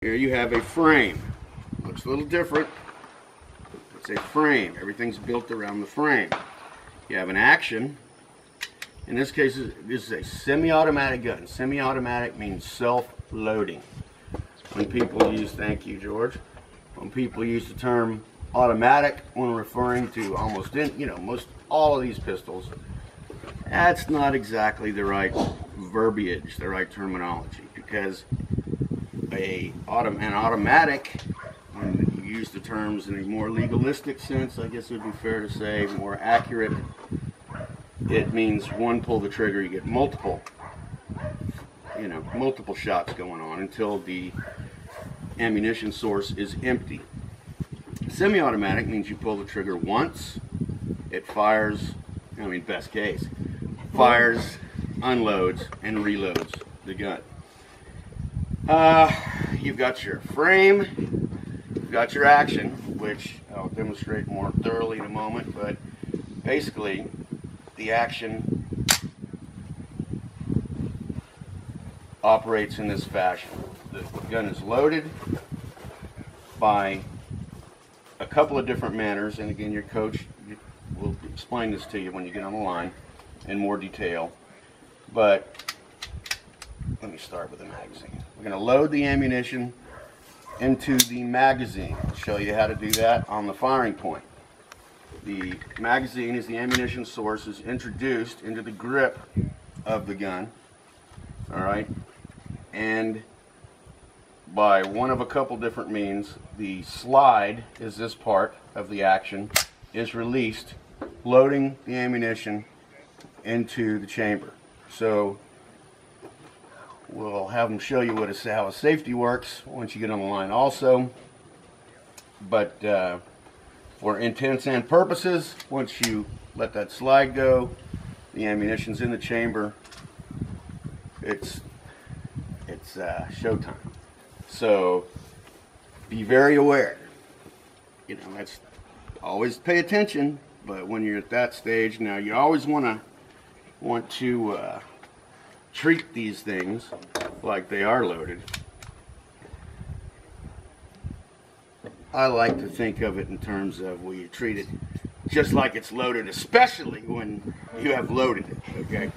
Here you have a frame. Looks a little different. It's a frame. Everything's built around the frame. You have an action. In this case, this is a semi-automatic gun. Semi-automatic means self-loading. When people use, thank you, George. When people use the term automatic when referring to most all of these pistols, that's not exactly the right verbiage, the right terminology, because an automatic, when you use the terms in a more legalistic sense, I guess it would be fair to say, more accurate, it means one pull the trigger, you get multiple shots going on until the ammunition source is empty. Semi-automatic means you pull the trigger once, it fires, best case, fires, unloads, and reloads the gun. You've got your frame, you've got your action, which I'll demonstrate more thoroughly in a moment, but basically the action operates in this fashion. The gun is loaded by a couple of different manners, and again, your coach will explain this to you when you get on the line in more detail. But let me start with the magazine. We're going to load the ammunition into the magazine. I'll show you how to do that on the firing point. The magazine, as the ammunition source, is introduced into the grip of the gun. All right, and by one of a couple different means, the slide is this part of the action, is released, loading the ammunition into the chamber. So we'll have them show you how a safety works once you get on the line also. But for intents and purposes, once you let that slide go, the ammunition's in the chamber, it's showtime. So be very aware. That's always pay attention, but when you're at that stage, now you always want to treat these things like they are loaded. I like to think of it in terms of you treat it just like it's loaded, especially when you have loaded it, okay?